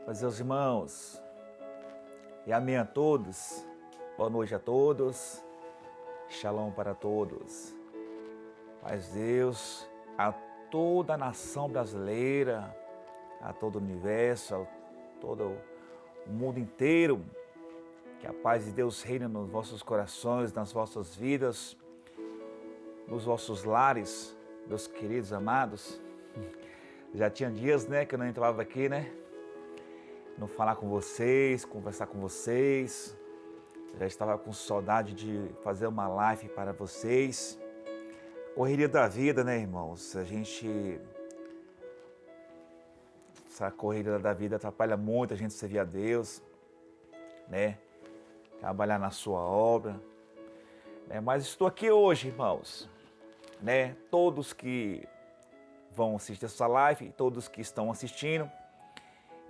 Meus irmãos, e amém a todos, boa noite a todos, shalom para todos. Paz de Deus a toda a nação brasileira, a todo o universo, a todo o mundo inteiro. Que a paz de Deus reine nos vossos corações, nas vossas vidas, nos vossos lares, meus queridos amados. Já tinha dias, que eu não entrava aqui, não falar com vocês, conversar com vocês. Já estava com saudade de fazer uma live para vocês. Correria da vida, irmãos? Essa correria da vida atrapalha muito a gente servir a Deus, Trabalhar na sua obra, Mas estou aqui hoje, irmãos, Todos que vão assistir essa live, todos que estão assistindo,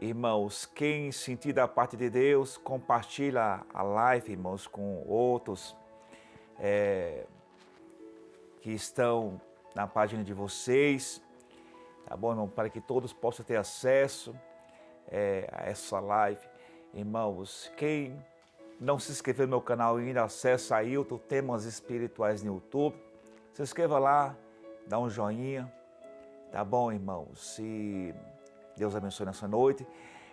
irmãos, quem sentir da parte de Deus, compartilha a live, irmãos, com outros que estão na página de vocês, tá bom, irmão? Para que todos possam ter acesso a essa live. Irmãos, quem não se inscreveu no meu canal ainda, acessa aí o Temas Espirituais no YouTube. Se inscreva lá, dá um joinha, tá bom, irmãos? E Deus abençoe nessa noite.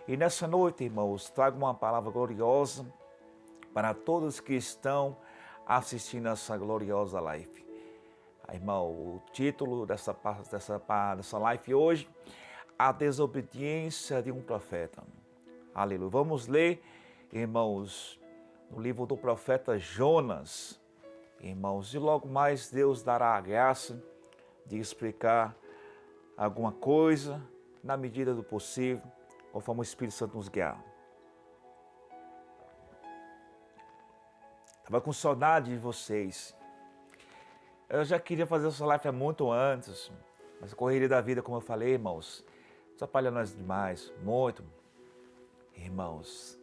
E nessa noite, irmãos, trago uma palavra gloriosa para todos que estão assistindo essa gloriosa live. Irmão, o título dessa live hoje, a desobediência de um profeta. Aleluia. Vamos ler, irmãos, no livro do profeta Jonas, irmãos, e logo mais Deus dará a graça de explicar alguma coisa na medida do possível, conforme o Espírito Santo nos guiar. Estava com saudade de vocês. Eu já queria fazer essa live há muito antes, mas a correria da vida, como eu falei, irmãos, atrapalha nós demais, muito. Irmãos,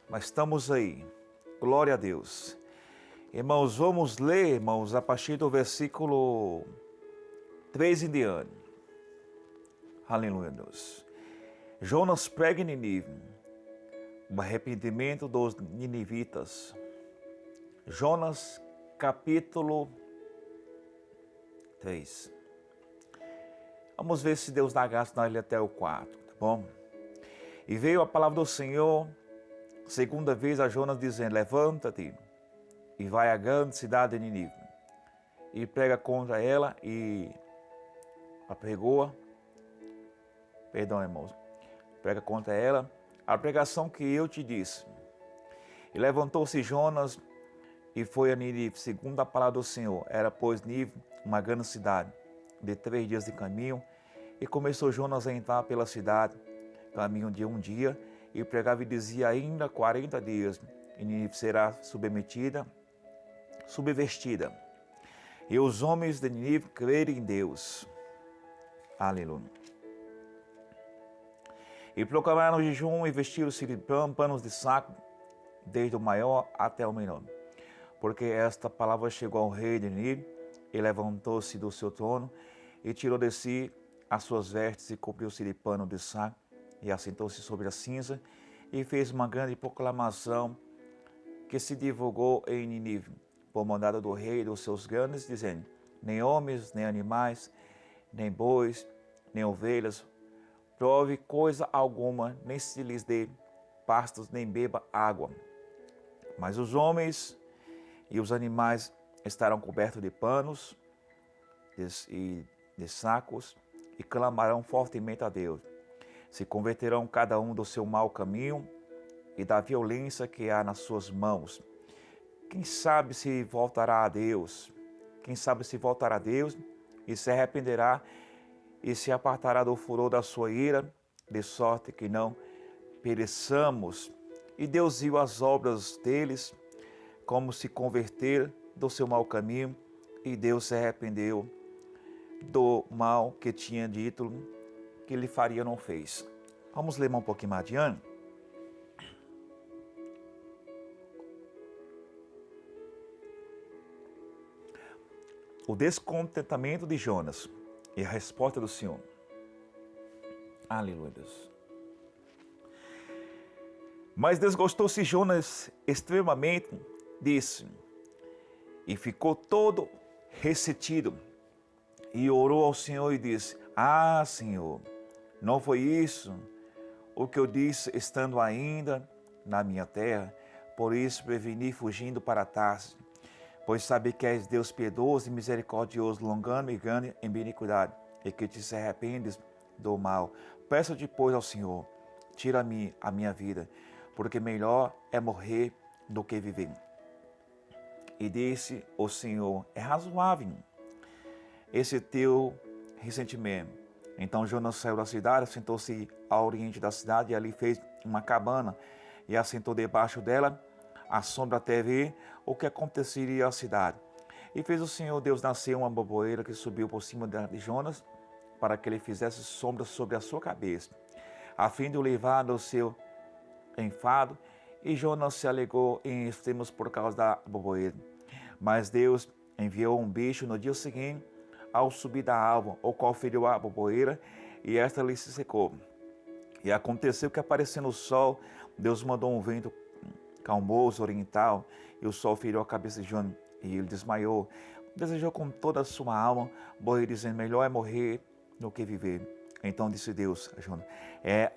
mas estamos aí, glória a Deus. Irmãos, vamos ler, irmãos, a partir do versículo 3 em diante. Aleluia, Deus. Jonas prega em Nínive, o arrependimento dos ninivitas. Jonas, capítulo 3. Vamos ver se Deus dá graça na ilha até o 4, tá bom? E veio a palavra do Senhor, segunda vez a Jonas, dizendo: levanta-te e vai à grande cidade de Nínive, e prega contra ela e apregou-a. Perdão, irmãos. Prega contra ela a pregação que eu te disse. E levantou-se Jonas e foi a Nínive, segundo a palavra do Senhor. Era, pois, Nínive uma grande cidade, de 3 dias de caminho. E começou Jonas a entrar pela cidade, caminho de 1 dia, e pregava e dizia: ainda 40 dias, e Nínive será submetida, subvertida. E os homens de Nínive crerem em Deus. Aleluia. E proclamaram jejum e vestiram-se de panos de saco, desde o maior até o menor. Porque esta palavra chegou ao rei de Nínive, e levantou-se do seu trono, e tirou de si as suas vestes, e cobriu-se de pano de saco, e assentou-se sobre a cinza, e fez uma grande proclamação, que se divulgou em Nínive, por mandado do rei e dos seus grandes, dizendo: nem homens, nem animais, nem bois, nem ovelhas, prove coisa alguma, nem se lhes dê pastos, nem beba água. Mas os homens e os animais estarão cobertos de panos e de sacos, e clamarão fortemente a Deus. Se converterão cada um do seu mau caminho e da violência que há nas suas mãos. Quem sabe se voltará a Deus? Quem sabe se voltará a Deus e se arrependerá e se apartará do furor da sua ira, de sorte que não pereçamos. E Deus viu as obras deles, como se converter do seu mau caminho, e Deus se arrependeu do mal que tinha dito que lhe faria, não fez. Vamos ler um pouquinho mais adiante. O descontentamento de Jonas e a resposta do Senhor. Aleluia, Deus. Mas desgostou-se Jonas extremamente disso, e ficou todo ressentido, e orou ao Senhor e disse: Ah, Senhor, não foi isso o que eu disse estando ainda na minha terra? Por isso preveni fugindo para Tarsis, pois sabe que és Deus piedoso e misericordioso, longano e grande em benignidade, e que te se arrependes do mal. Peço-te, pois, ao Senhor, tira-me a minha vida, porque melhor é morrer do que viver. E disse o Senhor: é razoável esse teu ressentimento. Então Jonas saiu da cidade, sentou-se ao oriente da cidade, e ali fez uma cabana, e assentou debaixo dela, à sombra, até ver o que aconteceria à cidade. E fez o Senhor Deus nascer uma borboleira que subiu por cima de Jonas, para que ele fizesse sombra sobre a sua cabeça, a fim de o livrar do seu enfado. E Jonas se alegou em extremos por causa da borboleira. Mas Deus enviou um bicho no dia seguinte, ao subir da alva, o qual feriu a borboleira, e esta lhe se secou. E aconteceu que, aparecendo o sol, Deus mandou um vento calmoso oriental, e o sol feriu a cabeça de Jonas, e ele desmaiou. Desejou com toda a sua alma morrer, dizendo: melhor é morrer do que viver. Então disse Deus a Jonas: é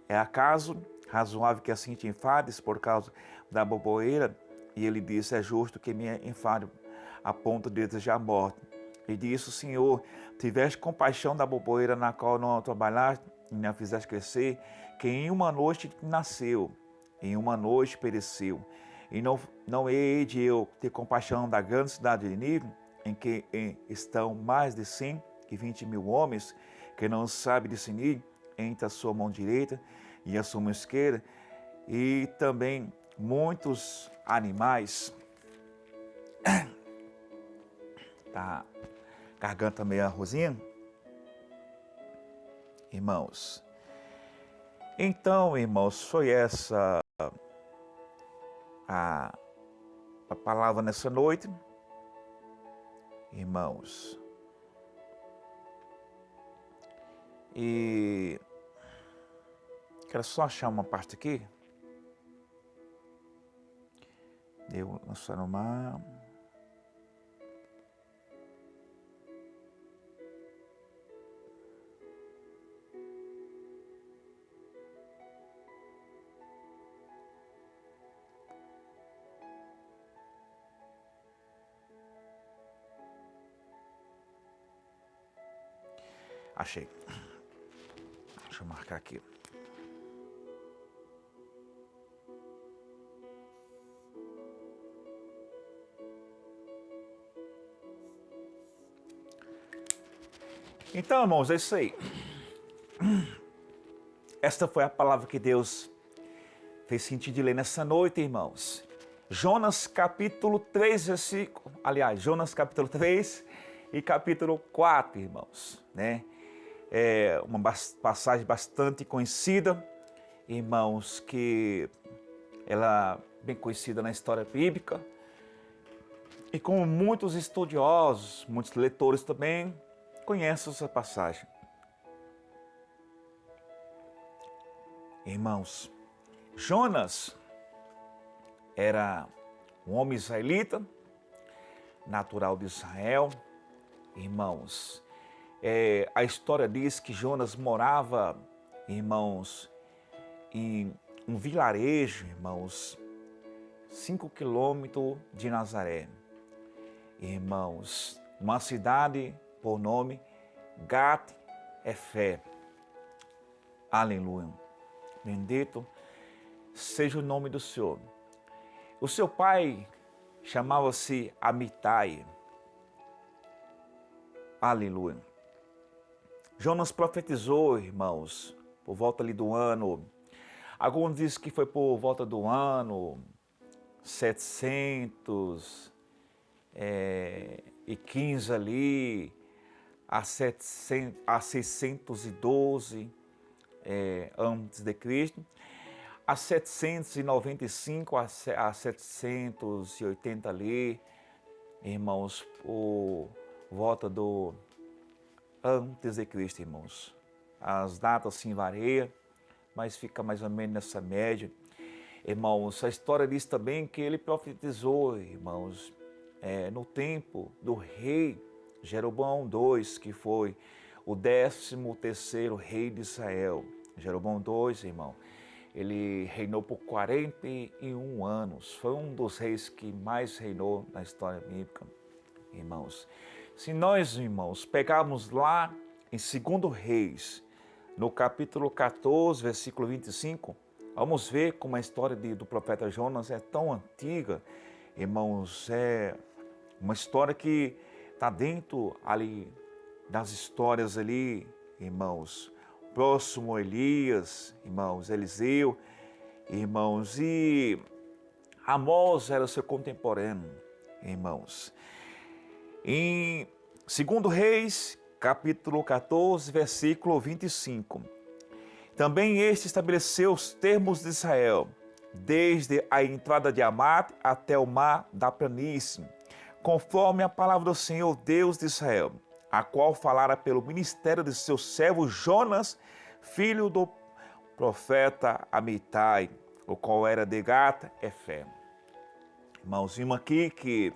acaso razoável que assim te enfades por causa da borboleira? E ele disse: é justo que me enfade a ponto de desejar a morte. E disse o Senhor: tiveste compaixão da borboleira, na qual não trabalhaste, e não a fizeste crescer, que em uma noite nasceu, em uma noite pereceu. E não hei de eu ter compaixão da grande cidade de Nínive, em que estão mais de 120 mil homens, que não sabe discernir entre a sua mão direita e a sua mão esquerda, e também muitos animais. Tá, garganta meio arrozinha. Irmãos, então, irmãos, foi essa a palavra nessa noite. Irmãos, e quero só achar uma parte aqui. Deu lançar no mar. Achei. Deixa eu marcar aqui. Então, irmãos, é isso aí. Esta foi a palavra que Deus fez sentido de ler nessa noite, irmãos. Jonas capítulo 3, versículo... Aliás, Jonas capítulo 3 e capítulo 4, irmãos, né? É uma passagem bastante conhecida, irmãos, que ela é bem conhecida na história bíblica. E como muitos estudiosos, muitos leitores também conhecem essa passagem. Irmãos, Jonas era um homem israelita, natural de Israel. Irmãos, a história diz que Jonas morava, irmãos, em um vilarejo, irmãos, 5 quilômetros de Nazaré. Irmãos, uma cidade por nome Gat-Efé. Aleluia. Bendito seja o nome do Senhor. O seu pai chamava-se Amitai. Aleluia. Jonas profetizou, irmãos, por volta ali do ano, alguns dizem que foi por volta do ano 715 ali, a 612 antes de Cristo, a 795 a 780 ali, irmãos, por volta do antes de Cristo, irmãos. as datas se variam, mas fica mais ou menos nessa média. Irmãos, a história diz também que ele profetizou, irmãos, no tempo do rei Jeroboão II, que foi o 13º rei de Israel. Jeroboão II, irmão, ele reinou por 41 anos. Foi um dos reis que mais reinou na história bíblica, irmãos. Se nós, irmãos, pegarmos lá em 2 Reis, no capítulo 14, versículo 25, vamos ver como a história do profeta Jonas é tão antiga, irmãos. É uma história que está dentro ali das histórias ali, irmãos. Próximo Elias, irmãos, Eliseu, irmãos, e Amós era seu contemporâneo, irmãos. Em 2 Reis, capítulo 14, versículo 25. Também este estabeleceu os termos de Israel, desde a entrada de Amate até o mar da planície, conforme a palavra do Senhor Deus de Israel, a qual falara pelo ministério de seu servo Jonas, filho do profeta Amitai, o qual era de Gat-Efé. Irmãos, vimos aqui que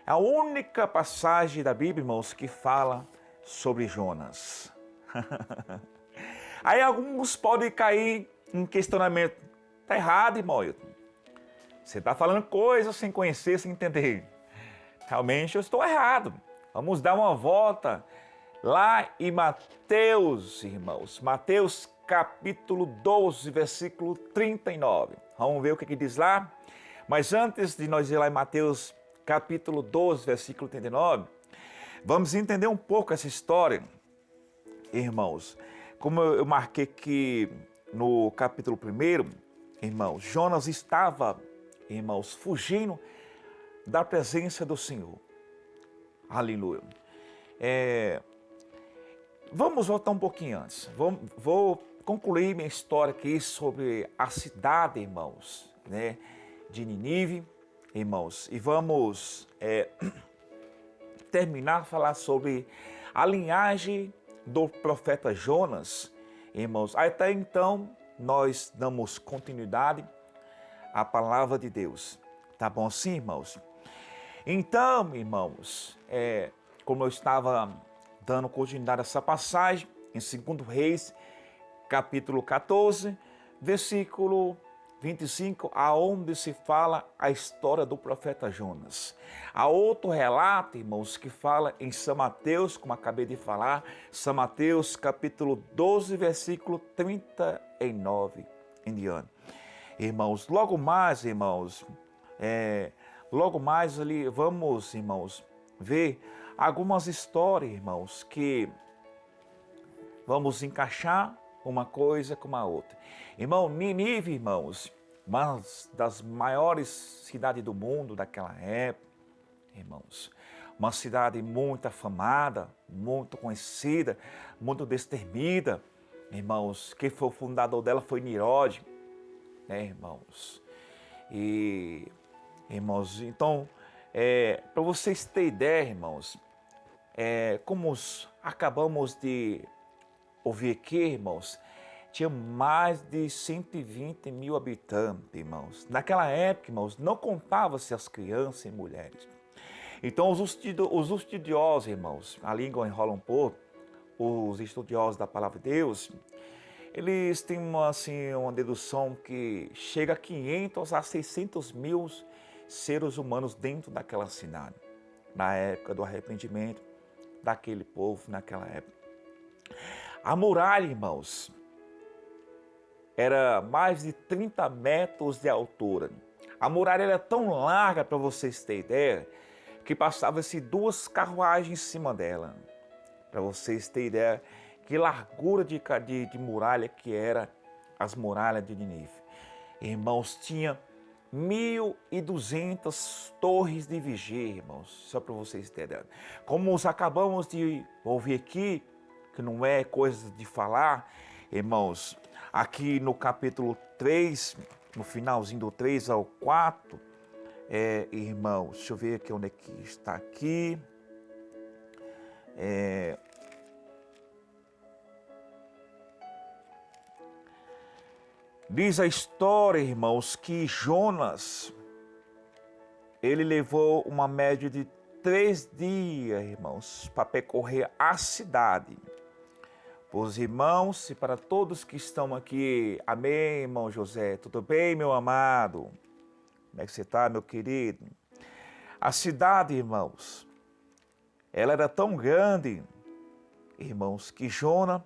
é a única passagem da Bíblia, irmãos, que fala sobre Jonas. Aí alguns podem cair em questionamento. Está errado, irmão. Você está falando coisas sem conhecer, sem entender. Realmente eu estou errado. Vamos dar uma volta lá em Mateus, irmãos. Mateus capítulo 12, versículo 39. Vamos ver o que diz lá. Mas antes de nós ir lá em Mateus capítulo 12, versículo 39, vamos entender um pouco essa história, irmãos. Como eu marquei aqui no capítulo 1, irmãos, Jonas estava, irmãos, fugindo da presença do Senhor. Aleluia. Vamos voltar um pouquinho antes. Vou concluir minha história aqui sobre a cidade, irmãos, né, de Nínive, irmãos. E vamos terminar a falar sobre a linhagem do profeta Jonas, irmãos. Até então, nós damos continuidade à palavra de Deus. Tá bom assim, irmãos? Então, irmãos, como eu estava dando continuidade a essa passagem, em 2 Reis, capítulo 14, versículo 25, aonde se fala a história do profeta Jonas. Há outro relato, irmãos, que fala em São Mateus, como acabei de falar, São Mateus, capítulo 12, versículo 39 em diante. Irmãos, logo mais, irmãos, logo mais ali vamos, irmãos, ver algumas histórias, irmãos, que vamos encaixar uma coisa com a outra. Irmão, Nínive, irmãos, uma das maiores cidades do mundo daquela época, irmãos. Uma cidade muito afamada, muito conhecida, muito destemida, irmãos. Quem foi o fundador dela foi Nirode, né, irmãos? E, irmãos, então, para vocês terem ideia, irmãos, como acabamos de ouvir aqui, irmãos, tinha mais de 120 mil habitantes, irmãos. Naquela época, irmãos, não contava-se as crianças e mulheres. Então, os estudiosos, irmãos, a língua enrola um pouco, os estudiosos da palavra de Deus, eles têm uma dedução que chega a 500 a 600 mil seres humanos dentro daquela cidade, na época do arrependimento daquele povo, naquela época. A muralha, irmãos, era mais de 30 metros de altura. A muralha era tão larga, para vocês terem ideia, que passavam-se 2 carruagens em cima dela. Para vocês terem ideia, que largura de muralha que era as muralhas de Nínive. Irmãos, tinha 1.200 torres de vigia, irmãos, só para vocês terem ideia. Como acabamos de ouvir aqui, que não é coisa de falar, irmãos, aqui no capítulo 3, no finalzinho do 3 ao 4, irmãos, deixa eu ver aqui onde é que está aqui. Diz a história, irmãos, que Jonas, ele levou uma média de 3 dias, irmãos, para percorrer a cidade. Para os irmãos e para todos que estão aqui. Amém, irmão José? Tudo bem, meu amado? Como é que você está, meu querido? A cidade, irmãos, ela era tão grande, irmãos, que Jonas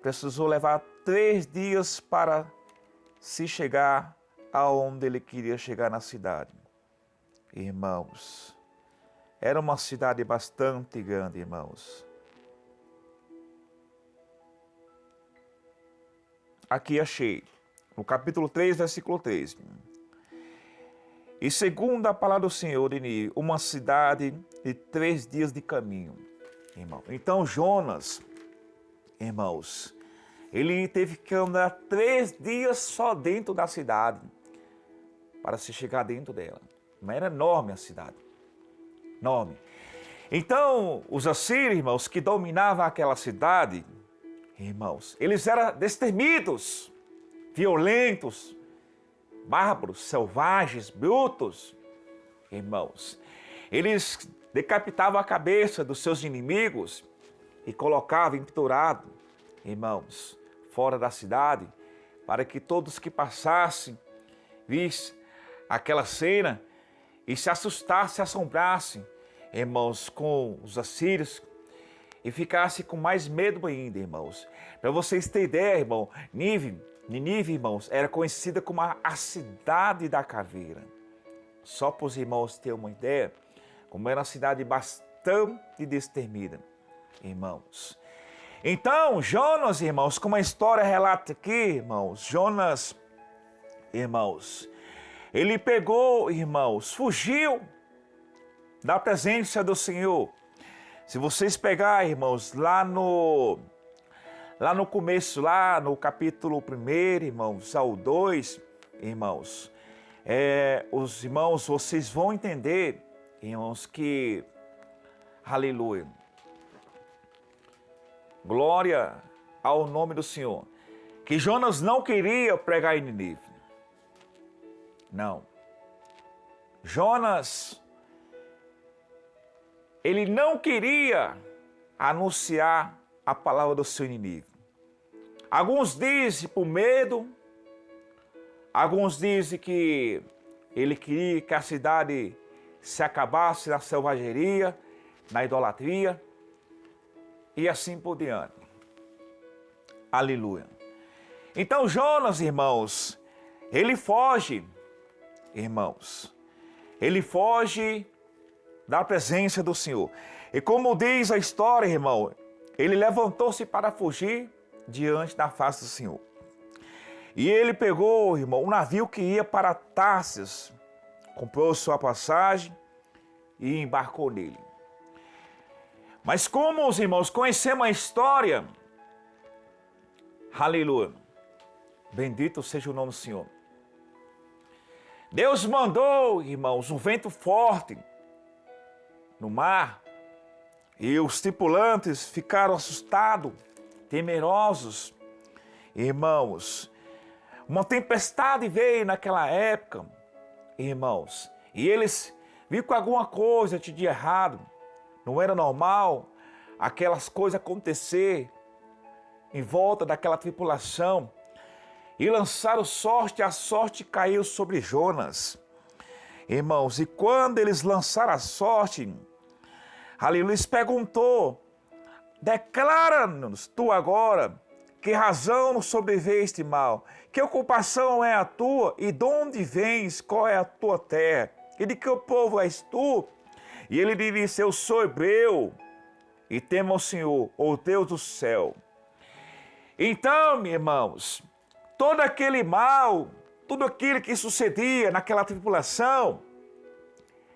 precisou levar 3 dias para se chegar aonde ele queria chegar na cidade. Irmãos, era uma cidade bastante grande, irmãos. Aqui achei, no capítulo 3, versículo 3. E segundo a palavra do Senhor, uma cidade de 3 dias de caminho, irmão. Então Jonas, irmãos, ele teve que andar 3 dias só dentro da cidade para se chegar dentro dela. Mas era enorme a cidade, enorme. Então os assírios, irmãos, que dominavam aquela cidade, irmãos, eles eram destemidos, violentos, bárbaros, selvagens, brutos, irmãos. Eles decapitavam a cabeça dos seus inimigos e colocavam empedurado, irmãos, fora da cidade, para que todos que passassem vissem aquela cena e se assustassem, se assombrassem, irmãos, com os assírios e ficassem com mais medo ainda, irmãos. Para vocês terem ideia, irmão, Nínive, irmãos, era conhecida como a cidade da caveira. Só para os irmãos terem uma ideia, como era uma cidade bastante destemida, irmãos. Então, Jonas, irmãos, como a história relata aqui, irmãos, Jonas, irmãos, ele pegou, irmãos, fugiu da presença do Senhor. Se vocês pegarem, irmãos, lá no começo, lá no capítulo 1, irmãos, ao 2, irmãos, os irmãos, vocês vão entender, irmãos, que, aleluia, glória ao nome do Senhor, que Jonas não queria pregar em Nínive. Não. Jonas, ele não queria anunciar a palavra do seu inimigo. Alguns dizem por medo, alguns dizem que ele queria que a cidade se acabasse na selvageria, na idolatria e assim por diante. Aleluia. Então Jonas, irmãos, ele foge, irmãos, ele foge da presença do Senhor. E como diz a história, irmão, ele levantou-se para fugir diante da face do Senhor. E ele pegou, irmão, um navio que ia para Tarsis, comprou sua passagem e embarcou nele. Mas como os irmãos conhecemos a história, aleluia, bendito seja o nome do Senhor. Deus mandou, irmãos, um vento forte no mar e os tripulantes ficaram assustados, temerosos. Irmãos, uma tempestade veio naquela época, irmãos, e eles viram que alguma coisa tinha de errado. Não era normal aquelas coisas acontecer em volta daquela tripulação. E lançaram sorte, a sorte caiu sobre Jonas. Irmãos, e quando eles lançaram a sorte, aleluia, lhes perguntou: declara-nos tu agora que razão nos sobreveio este mal, que ocupação é a tua e de onde vens, qual é a tua terra, e de que povo és tu? E ele lhe disse: eu sou hebreu e temo ao Senhor, o Deus do céu. Então, irmãos, todo aquele mal, tudo aquilo que sucedia naquela tripulação,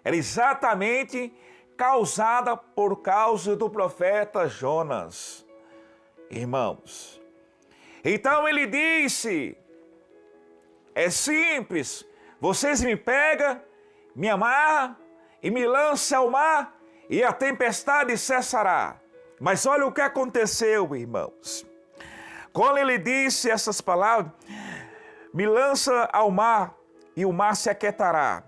era exatamente causada por causa do profeta Jonas. Irmãos, então ele disse, é simples, vocês me pegam, me amarram e me lançam ao mar e a tempestade cessará. Mas olha o que aconteceu, irmãos. Quando ele disse essas palavras, me lança ao mar, e o mar se aquietará,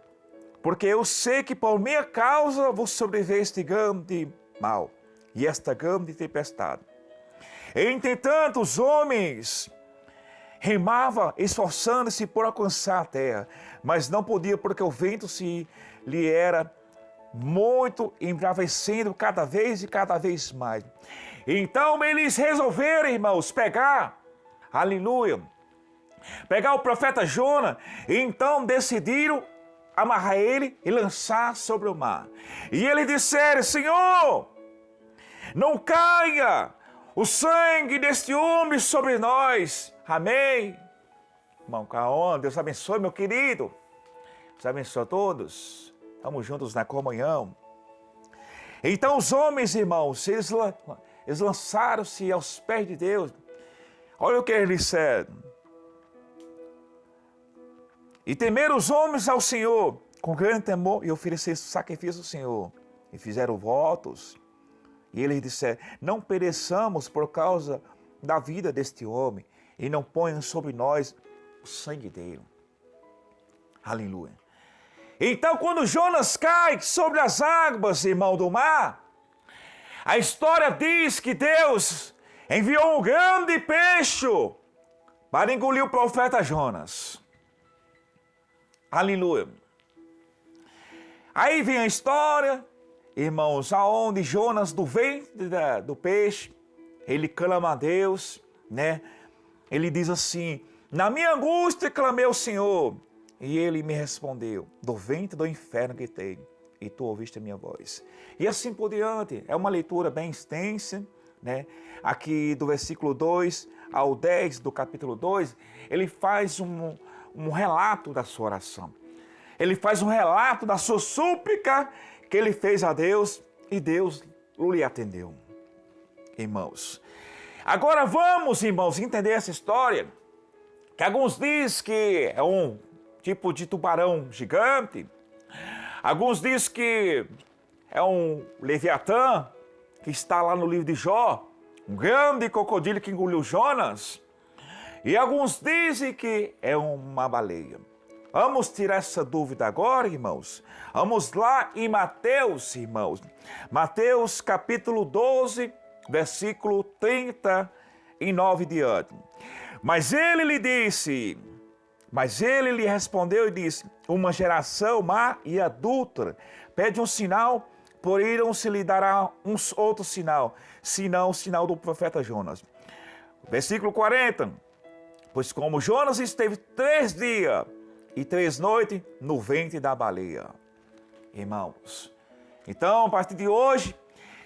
porque eu sei que por minha causa vos sobreveio este grande mal, e esta grande tempestade. Entretanto, os homens remavam, esforçando-se por alcançar a terra, mas não podia, porque o vento se lhe era muito embravecendo cada vez mais. Então eles resolveram, irmãos, pegar o profeta Jonas, e então decidiram amarrar ele e lançar sobre o mar. E eles disseram: Senhor, não caia o sangue deste homem sobre nós. Amém. Irmão Caon, Deus abençoe, meu querido. Deus abençoe a todos. Estamos juntos na comunhão. Então os homens, irmãos, eles lançaram-se aos pés de Deus. Olha o que eles disseram. E temeram os homens ao Senhor com grande temor e ofereceram sacrifício ao Senhor. E fizeram votos. E eles disseram: não pereçamos por causa da vida deste homem, e não ponham sobre nós o sangue dele. Aleluia. Então, quando Jonas cai sobre as águas, irmão, do mar, a história diz que Deus enviou um grande peixe para engolir o profeta Jonas. Aleluia. Aí vem a história, irmãos, aonde Jonas, do ventre do peixe, ele clama a Deus, né? Ele diz assim: na minha angústia clamei ao Senhor, e ele me respondeu, do ventre do inferno gritei, e tu ouviste a minha voz. E assim por diante, é uma leitura bem extensa, né? Aqui do versículo 2 ao 10 do capítulo 2, ele faz um relato da sua oração. Ele faz um relato da sua súplica que ele fez a Deus, e Deus lhe atendeu. Irmãos, agora vamos, irmãos, entender essa história, que alguns dizem que é um tipo de tubarão gigante, alguns dizem que é um Leviatã, que está lá no livro de Jó, um grande crocodilo que engoliu Jonas, e alguns dizem que é uma baleia. Vamos tirar essa dúvida agora, irmãos. Vamos lá em Mateus, irmãos. Mateus capítulo 12, versículo 39 diante. Mas ele lhe respondeu e disse: uma geração má e adúltera pede um sinal, porém não se lhe dará outro sinal, senão o sinal do profeta Jonas. Versículo 40. Pois como Jonas esteve 3 dias e 3 noites no ventre da baleia. Irmãos, então a partir de hoje,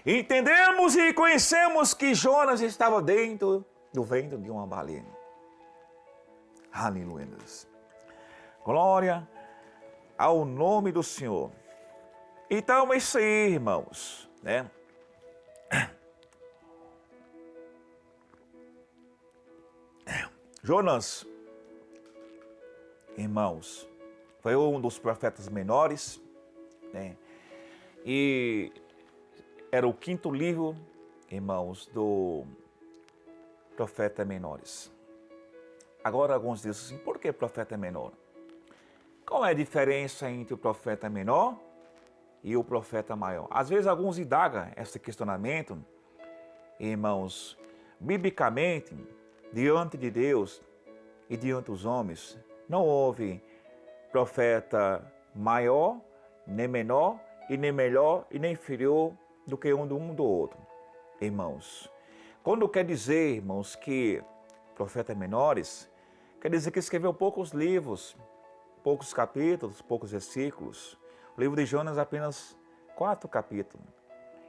entendemos e conhecemos que Jonas estava dentro do ventre de uma baleia. Aleluia. Glória ao nome do Senhor. Então é isso aí, irmãos, né? Jonas, irmãos, foi um dos profetas menores, né? E era o 5º livro, irmãos, do profeta menores. Agora alguns dizem assim: por que profeta menor? Qual é a diferença entre o profeta menor e o profeta maior? Às vezes alguns indagam esse questionamento, irmãos, biblicamente, diante de Deus e diante dos homens, não houve profeta maior, nem menor, e nem melhor, e nem inferior do que um do outro. Irmãos, quando quer dizer, irmãos, que profetas menores, quer dizer que escreveu poucos livros, poucos capítulos, poucos versículos. O livro de Jonas apenas 4 capítulos.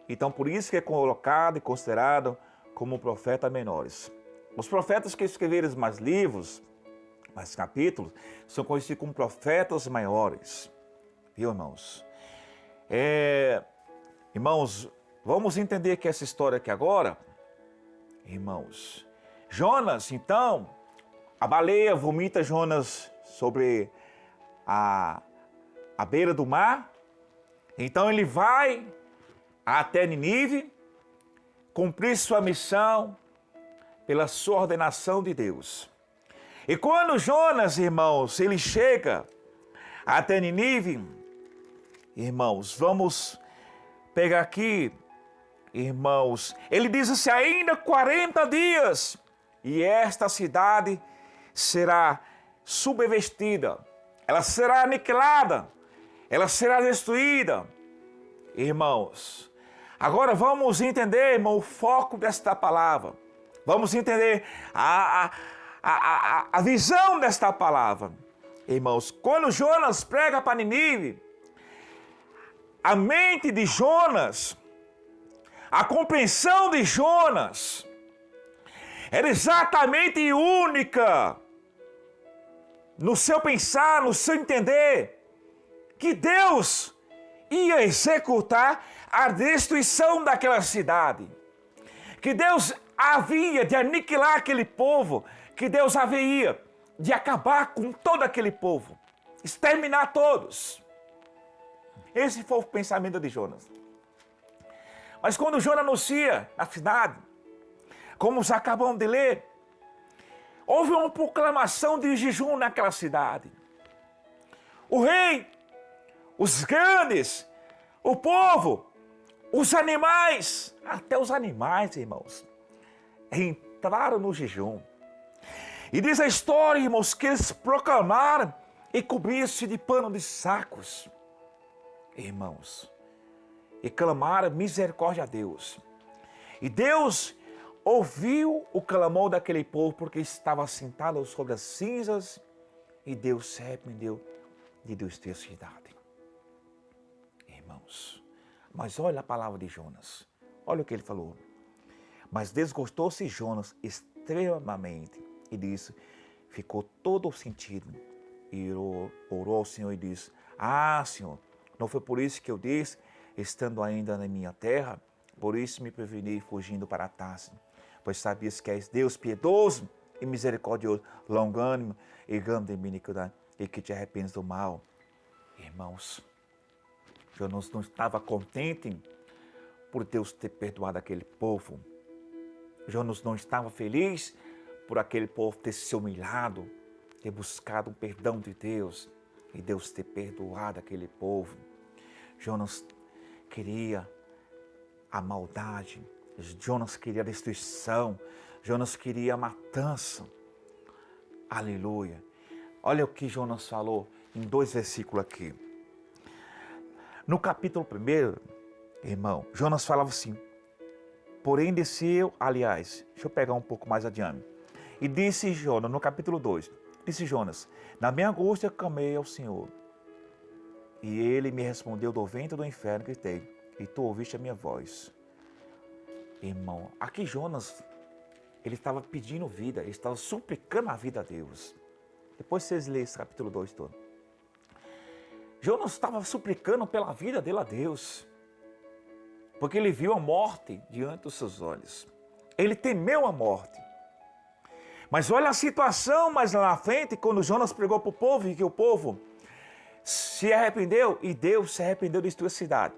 Então, por isso que é colocado e considerado como profeta menores. Os profetas que escreveram mais livros, mais capítulos, são conhecidos como profetas maiores. Viu, irmãos? Irmãos, vamos entender que essa história aqui agora, irmãos. Jonas, então, a baleia vomita Jonas sobre a beira do mar. Então ele vai até Nínive, cumprir sua missão pela sua ordenação de Deus. E quando Jonas, irmãos, ele chega até Nínive, irmãos, vamos pegar aqui, irmãos, ele diz assim, ainda 40 dias, e esta cidade será subvertida, ela será aniquilada, ela será destruída. Irmãos, agora vamos entender, irmão, o foco desta palavra. Vamos entender a visão desta palavra. Irmãos, quando Jonas prega para Nínive, a mente de Jonas, a compreensão de Jonas, era exatamente única no seu pensar, no seu entender, que Deus ia executar a destruição daquela cidade, que Deus havia de aniquilar aquele povo, que Deus havia de acabar com todo aquele povo, exterminar todos. Esse foi o pensamento de Jonas. Mas quando Jonas anuncia na cidade, como já acabamos de ler, houve uma proclamação de jejum naquela cidade. O rei, os grandes, o povo, os animais, até os animais, irmãos, entraram no jejum. E diz a história, irmãos, que eles proclamaram e cobriram-se de pano de sacos, irmãos, e clamaram misericórdia a Deus. E Deus ouviu o clamor daquele povo, porque estava sentado sobre as cinzas, e Deus se arrependeu de destruir a cidade. Irmãos, mas olha a palavra de Jonas, olha o que ele falou. Mas desgostou-se Jonas extremamente, e disse, ficou todo sentido, e orou ao Senhor e disse, Senhor, não foi por isso que eu disse, estando ainda na minha terra, por isso me preveni fugindo para Tarsis, pois sabias que és Deus piedoso e misericordioso, longânimo e grande de benignidade, e que te arrependes do mal. Irmãos, Jonas não estava contente por Deus ter perdoado aquele povo. Jonas não estava feliz por aquele povo ter se humilhado, ter buscado um perdão de Deus e Deus ter perdoado aquele povo. Jonas queria a maldade, Jonas queria a destruição, Jonas queria a matança. Aleluia. Olha o que Jonas falou em 2 versículos aqui. No capítulo 1, irmão, Jonas falava assim, porém desceu, aliás, deixa eu pegar um pouco mais adiante. E disse Jonas, no capítulo 2, disse Jonas, na minha angústia clamei ao Senhor, e ele me respondeu do ventre do inferno, gritei, e tu ouviste a minha voz. Irmão, aqui Jonas, ele estava pedindo vida, ele estava suplicando a vida a Deus. Depois vocês leem esse capítulo 2 todo. Jonas estava suplicando pela vida dele a Deus, porque ele viu a morte diante dos seus olhos. Ele temeu a morte. Mas olha a situação mais lá na frente, quando Jonas pregou para o povo, e que o povo se arrependeu, e Deus se arrependeu de destruir a cidade.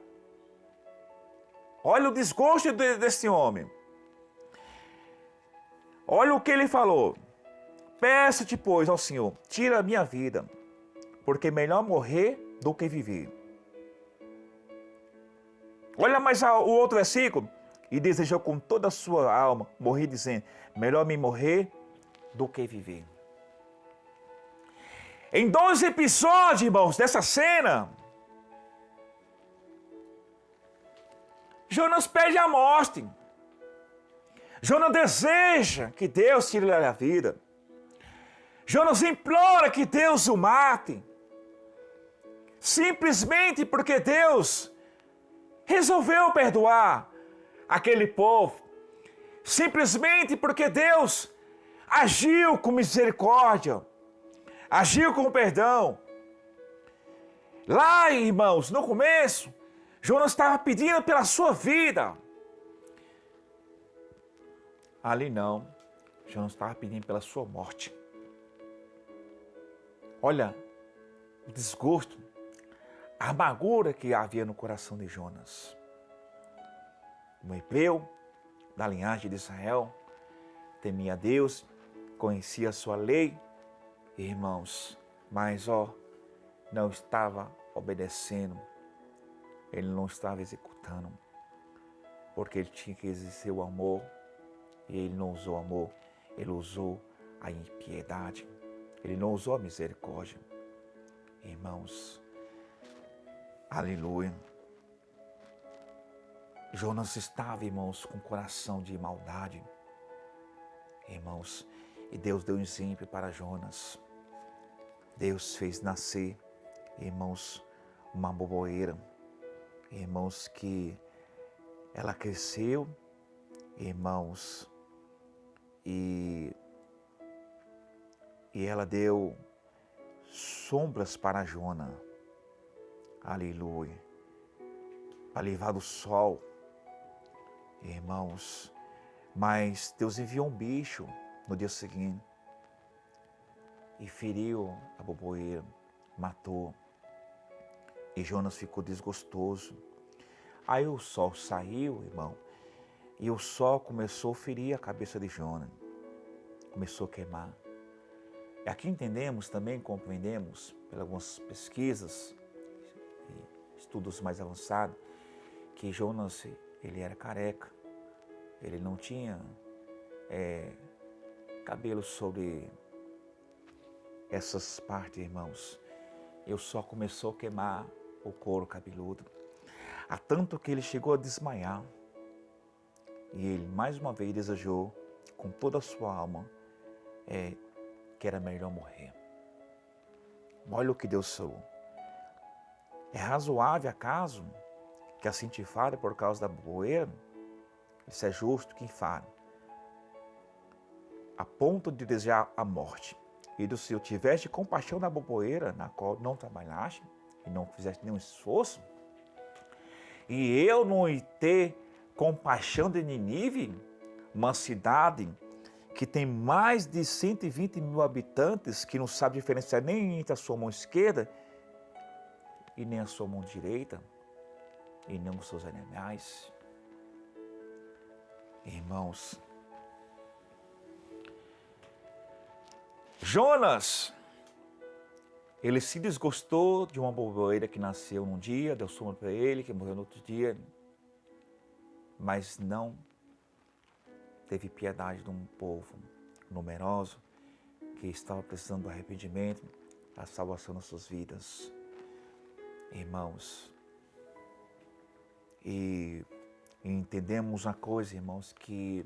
Olha o desgosto desse homem. Olha o que ele falou. Peço-te, pois, ao Senhor, tira a minha vida, porque melhor morrer do que viver. Olha mais o outro versículo. E desejou com toda a sua alma morrer, dizendo, melhor me morrer do que viver. Em 2 episódios, irmãos, dessa cena, Jonas pede a morte. Jonas deseja que Deus tire a vida. Jonas implora que Deus o mate. Simplesmente porque Deus resolveu perdoar aquele povo. Simplesmente porque Deus agiu com misericórdia. Agiu com perdão. Lá, irmãos, no começo, Jonas estava pedindo pela sua vida. Ali não, Jonas estava pedindo pela sua morte. Olha o desgosto, a amargura que havia no coração de Jonas. Um hebreu da linhagem de Israel, temia a Deus, conhecia a sua lei, Irmãos, mas não estava obedecendo, ele não estava executando, porque ele tinha que exercer o amor, e ele não usou o amor, ele usou a impiedade, ele não usou a misericórdia. Irmãos, aleluia. Jonas estava, irmãos, com coração de maldade, irmãos, e Deus deu um exemplo para Jonas. Deus fez nascer, irmãos, uma boboeira, irmãos, que ela cresceu, irmãos, e ela deu sombras para Jonas, aleluia, para livrar do sol, irmãos, mas Deus enviou um bicho no dia seguinte e feriu a boboeira, matou, e Jonas ficou desgostoso. Aí o sol saiu, irmão, e o sol começou a ferir a cabeça de Jonas, começou a queimar. E aqui entendemos também, compreendemos, pelas algumas pesquisas e estudos mais avançados, que Jonas, ele era careca, ele não tinha cabelo sobre essas partes, irmãos. E o sol começou a queimar o couro cabeludo, a tanto que ele chegou a desmaiar. E ele, mais uma vez, desejou, com toda a sua alma, que era melhor morrer. Olha o que Deus falou. É razoável, acaso, que assim te fale por causa da boboeira? Isso é justo quem fale, a ponto de desejar a morte. E do se eu tiveste compaixão da boboeira, na qual não trabalhaste, e não fizeste nenhum esforço, e eu não ter compaixão de Nínive, uma cidade que tem mais de 120 mil habitantes, que não sabe diferenciar nem entre a sua mão esquerda e nem a sua mão direita, e nem os seus animais. Irmãos, Jonas, ele se desgostou de uma boboeira que nasceu num dia, deu sombra para ele, que morreu no outro dia, mas não teve piedade de um povo numeroso que estava precisando do arrependimento, da salvação das suas vidas. Irmãos, e entendemos uma coisa, irmãos, que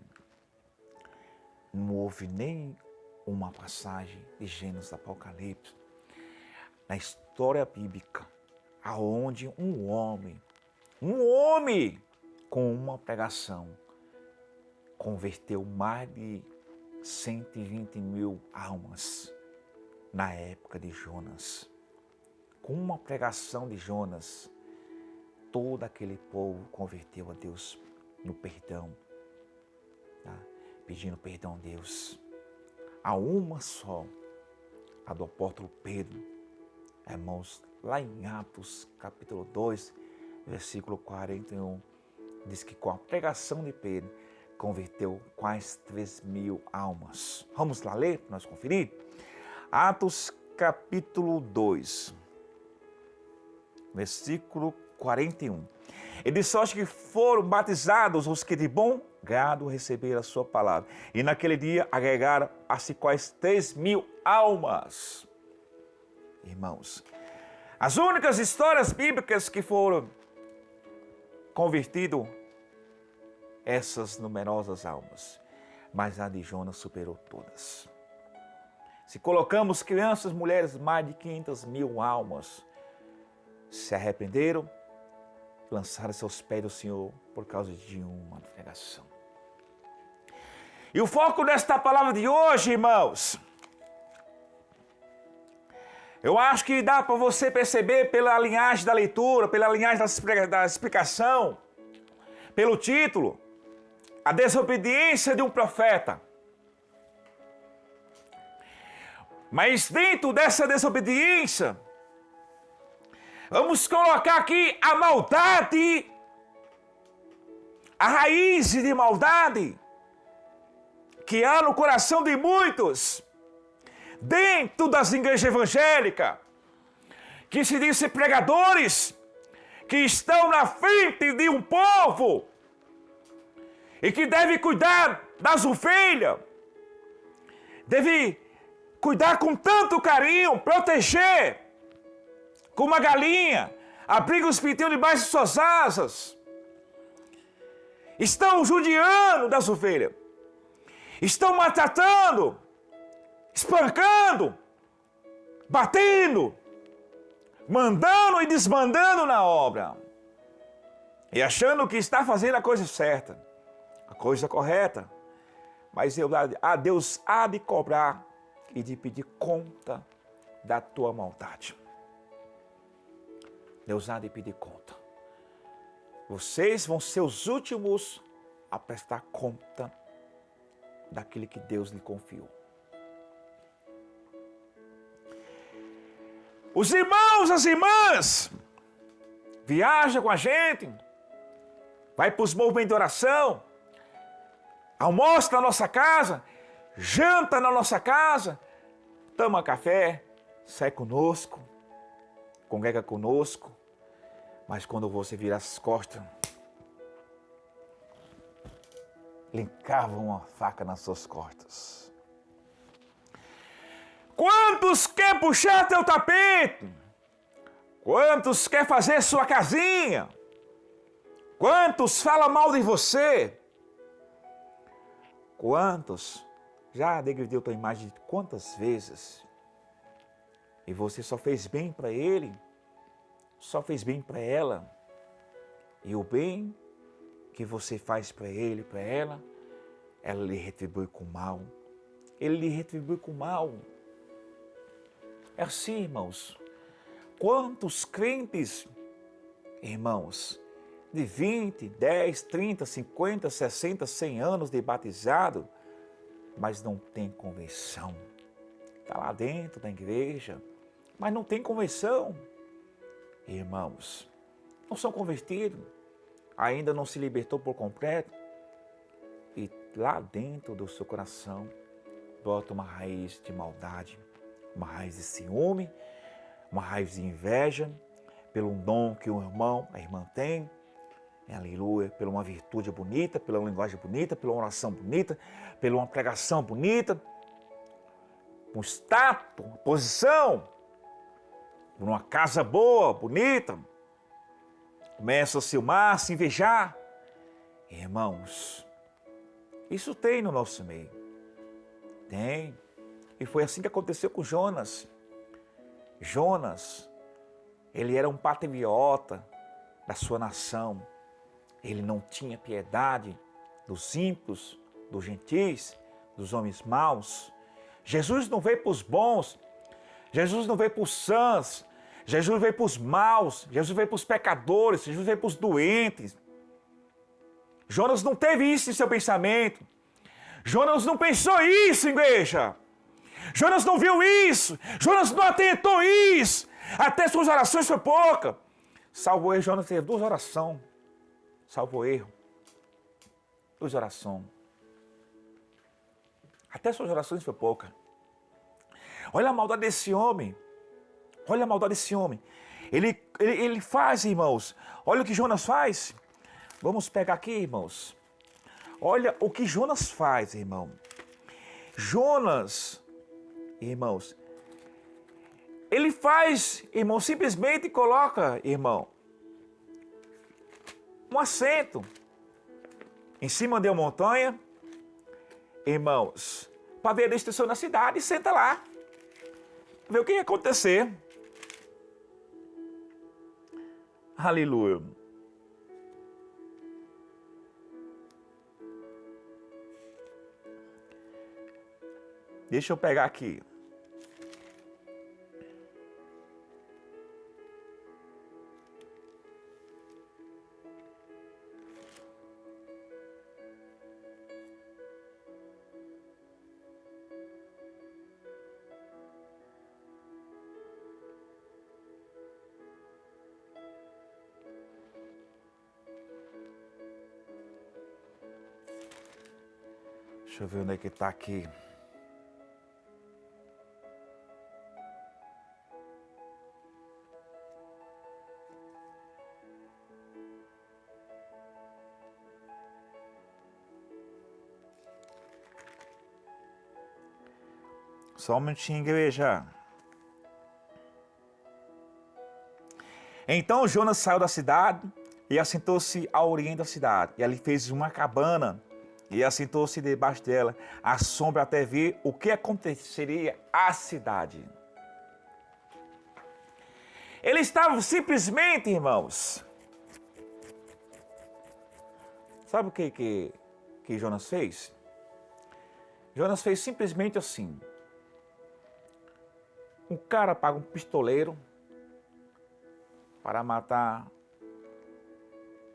não houve nem uma passagem de Gênesis, Apocalipse, na história bíblica, aonde um homem com uma pregação converteu mais de 120 mil almas na época de Jonas. Com uma pregação de Jonas, todo aquele povo converteu a Deus no perdão, tá? Pedindo perdão a Deus. Há uma só, a do apóstolo Pedro, irmãos, lá em Atos capítulo 2, versículo 41, diz que com a pregação de Pedro, converteu quase 3.000 almas. Vamos lá ler para nós conferir? Atos capítulo 2, versículo 41. Ele diz: só que foram batizados os que de bom grado receberam a sua palavra. E naquele dia agregaram-se quase 3.000 almas. Irmãos, as únicas histórias bíblicas que foram convertidas, essas numerosas almas, mas a de Jonas superou todas. Se colocamos crianças, mulheres, mais de 500 mil almas se arrependeram, lançaram seus pés do Senhor por causa de uma pregação. E o foco desta palavra de hoje, irmãos, eu acho que dá para você perceber pela linhagem da leitura, pela linhagem da explicação, pelo título, a desobediência de um profeta. Mas dentro dessa desobediência, vamos colocar aqui a maldade, a raiz de maldade que há no coração de muitos, dentro das igrejas evangélicas, que se dizem pregadores, que estão na frente de um povo e que deve cuidar das ovelhas, deve cuidar com tanto carinho, proteger, como uma galinha, abriga os pintinhos debaixo de suas asas. Estão judiando das ovelhas, estão maltratando, espancando, batendo, mandando e desmandando na obra, e achando que está fazendo a coisa certa, a coisa correta, mas Deus há de cobrar e de pedir conta da tua maldade. Deus há de pedir conta. Vocês vão ser os últimos a prestar conta daquilo que Deus lhe confiou. Os irmãos, as irmãs, viajam com a gente, vai para os movimentos de oração, almoça na nossa casa, janta na nossa casa, toma café, sai conosco, congrega conosco, mas quando você vira as costas, lhe encava uma faca nas suas costas. Quantos quer puxar teu tapete? Quantos quer fazer sua casinha? Quantos falam mal de você? Quantos já degradou tua imagem quantas vezes? E você só fez bem para ele, só fez bem para ela. E o bem que você faz para ele, para ela lhe retribui com mal. Ele lhe retribui com mal. É assim, irmãos. Quantos crentes, irmãos, de 20, 10, 30, 50, 60, 100 anos de batizado, mas não tem conversão. Está lá dentro da igreja, mas não tem conversão. Irmãos, não são convertidos, ainda não se libertou por completo. E lá dentro do seu coração, brota uma raiz de maldade, uma raiz de ciúme, uma raiz de inveja, pelo dom que o irmão, a irmã tem, aleluia, pela uma virtude bonita, pela uma linguagem bonita, pela uma oração bonita, pela uma pregação bonita, um status, uma posição, por uma casa boa, bonita, começa a ciumar, a se invejar. Irmãos, isso tem no nosso meio, tem. E foi assim que aconteceu com Jonas. Jonas, ele era um patriota da sua nação. Ele não tinha piedade dos ímpios, dos gentis, dos homens maus. Jesus não veio para os bons, Jesus não veio para os sãs, Jesus veio para os maus, Jesus veio para os pecadores, Jesus veio para os doentes. Jonas não teve isso em seu pensamento. Jonas não pensou isso, igreja. Jonas não viu isso, Jonas não atentou isso, até suas orações foi pouca. Salvo erro, Jonas teve 2 orações, salvo erro, 2 orações. Até suas orações foi pouca. Olha a maldade desse homem, olha a maldade desse homem. Ele faz, irmãos, olha o que Jonas faz. Vamos pegar aqui, irmãos. Olha o que Jonas faz, irmão. Jonas, irmãos, ele faz, irmão, simplesmente coloca, irmão, um assento em cima de uma montanha, irmãos, para ver a destruição da cidade, e senta lá, ver o que ia acontecer. Aleluia. Deixa eu pegar aqui. Deixa eu ver onde é que está aqui. Só um minutinho, igreja. Então Jonas saiu da cidade e assentou-se ao oriente da cidade. E ali fez uma cabana e assentou-se debaixo dela, à sombra até ver o que aconteceria à cidade. Ele estava simplesmente, irmãos. Sabe o que Jonas fez? Jonas fez simplesmente assim. Um cara paga um pistoleiro para matar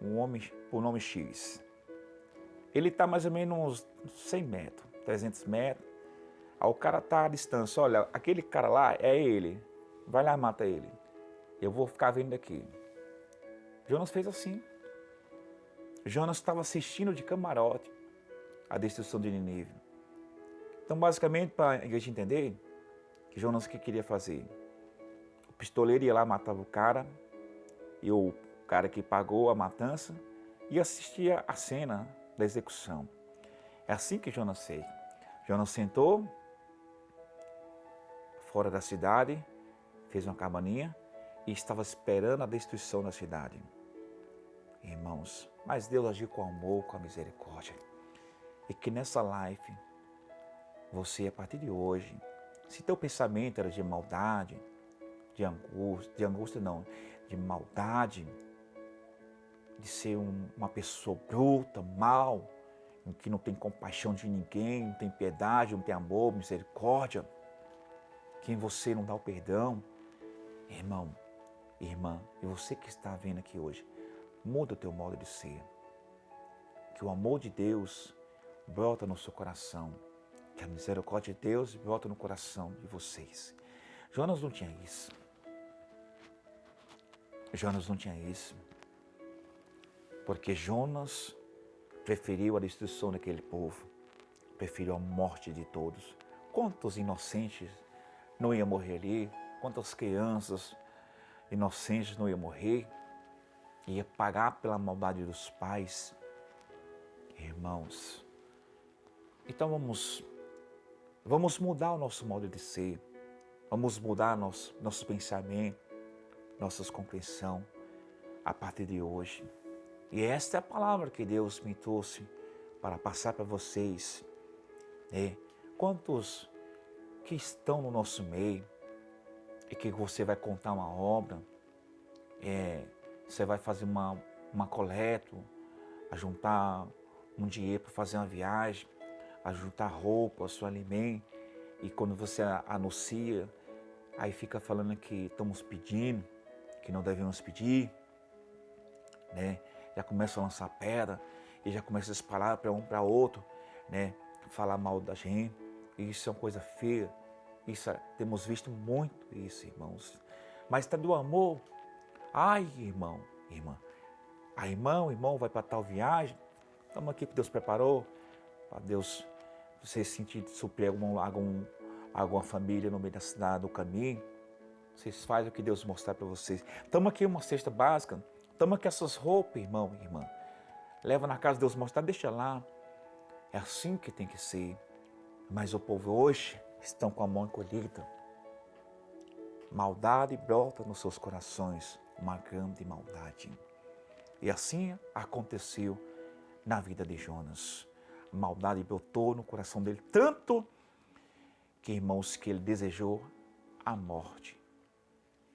um homem por nome X. Ele está mais ou menos uns 100 metros, 300 metros. Aí o cara está à distância. Olha, aquele cara lá é ele. Vai lá e mata ele. Eu vou ficar vendo daqui. Jonas fez assim. Jonas estava assistindo de camarote a destruição de Nínive. Então, basicamente, para a igreja entender, que Jonas o que queria fazer? O pistoleiro ia lá, matava o cara, e o cara que pagou a matança ia assistir a cena da execução. É assim que Jonas fez. Jonas sentou fora da cidade, fez uma cabaninha e estava esperando a destruição da cidade. Irmãos, mas Deus agiu com amor, com a misericórdia. E que nessa live, você, a partir de hoje, se teu pensamento era de maldade, de angústia não, de maldade, de ser uma pessoa bruta, mal, que não tem compaixão de ninguém, não tem piedade, não tem amor, misericórdia, que em você não dá o perdão, irmão, irmã, e você que está vendo aqui hoje, muda o teu modo de ser. Que o amor de Deus brota no seu coração. Que a misericórdia de Deus brota no coração de vocês. Jonas não tinha isso. Jonas não tinha isso. Porque Jonas preferiu a destruição daquele povo. Preferiu a morte de todos. Quantos inocentes não iam morrer ali? Quantas crianças inocentes não iam morrer? Ia pagar pela maldade dos pais. Irmãos, então vamos mudar o nosso modo de ser, vamos mudar nosso pensamento, nossa compreensão a partir de hoje. E esta é a palavra que Deus me trouxe para passar para vocês. Quantos que estão no nosso meio e que você vai contar uma obra, você vai fazer uma coleta, a juntar um dinheiro para fazer uma viagem, a juntar roupa, seu alimento, e quando você anuncia, aí fica falando que estamos pedindo, que não devemos pedir, já começa a lançar pedra, e já começa a espalhar para um para outro, falar mal da gente, e isso é uma coisa feia, temos visto muito isso, irmãos, mas está do amor. Ai, irmão, irmã, irmão vai para tal viagem, estamos aqui que Deus preparou, para Deus, você sentir suprir alguma família no meio da cidade, do caminho, vocês fazem o que Deus mostrar para vocês. Estamos aqui uma cesta básica, estamos aqui essas roupas, irmão, irmã, leva na casa de Deus mostrar, deixa lá, é assim que tem que ser. Mas o povo hoje estão com a mão encolhida, maldade brota nos seus corações, uma grande maldade. E assim aconteceu na vida de Jonas. A maldade brotou no coração dele, tanto que, irmãos, que ele desejou a morte.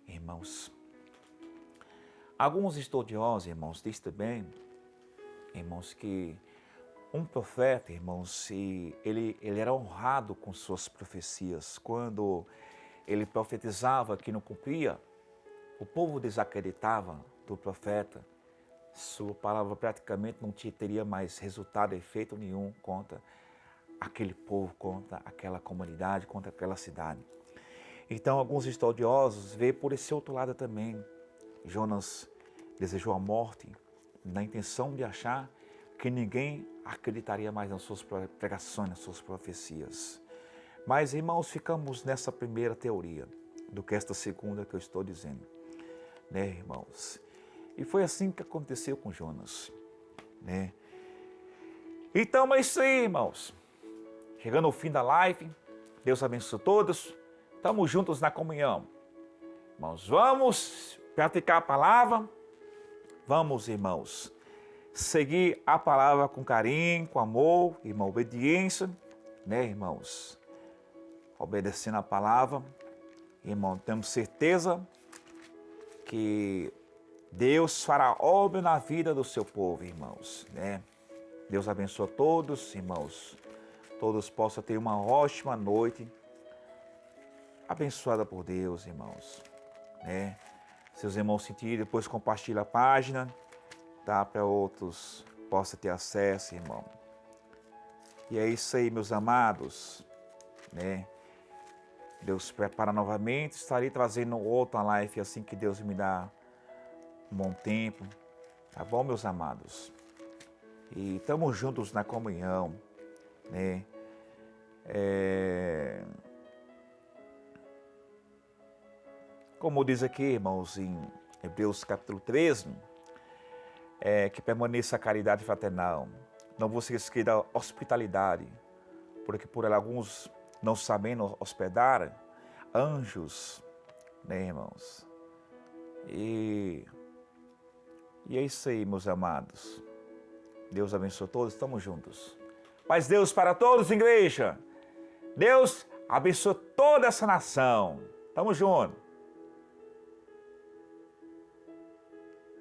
Irmãos, alguns estudiosos, irmãos, dizem também, irmãos, que um profeta, irmãos, ele era honrado com suas profecias. Quando ele profetizava que não cumpria, o povo desacreditava do profeta. Sua palavra praticamente não teria mais resultado, efeito nenhum contra aquele povo, contra aquela comunidade, contra aquela cidade. Então, alguns estudiosos veem por esse outro lado também. Jonas desejou a morte na intenção de achar que ninguém acreditaria mais nas suas pregações, nas suas profecias. Mas, irmãos, ficamos nessa primeira teoria do que esta segunda que eu estou dizendo, irmãos? E foi assim que aconteceu com Jonas, Então, é isso aí, irmãos. Chegando ao fim da live, Deus abençoe todos. Estamos juntos na comunhão. Irmãos, vamos praticar a palavra. Vamos, irmãos, seguir a palavra com carinho, com amor, irmão, obediência, né, irmãos? Obedecendo a palavra, irmão, temos certeza que Deus fará obra na vida do seu povo, irmãos, né? Deus abençoe todos, irmãos. Todos possam ter uma ótima noite, abençoada por Deus, irmãos, né? Seus irmãos sentirem, depois compartilha a página, tá? Para outros possam ter acesso, irmão. E é isso aí, meus amados, né? Deus prepara novamente, estarei trazendo outra live assim que Deus me dá um bom tempo, tá bom, meus amados? E estamos juntos na comunhão, né? Como diz aqui, irmãos, em Hebreus capítulo 13, que permaneça a caridade fraternal. Não vos esqueça da hospitalidade, porque por ela alguns não sabendo hospedar anjos, né, irmãos? E é isso aí, meus amados. Deus abençoe todos, estamos juntos. Paz Deus para todos, igreja. Deus abençoe toda essa nação. Tamo junto.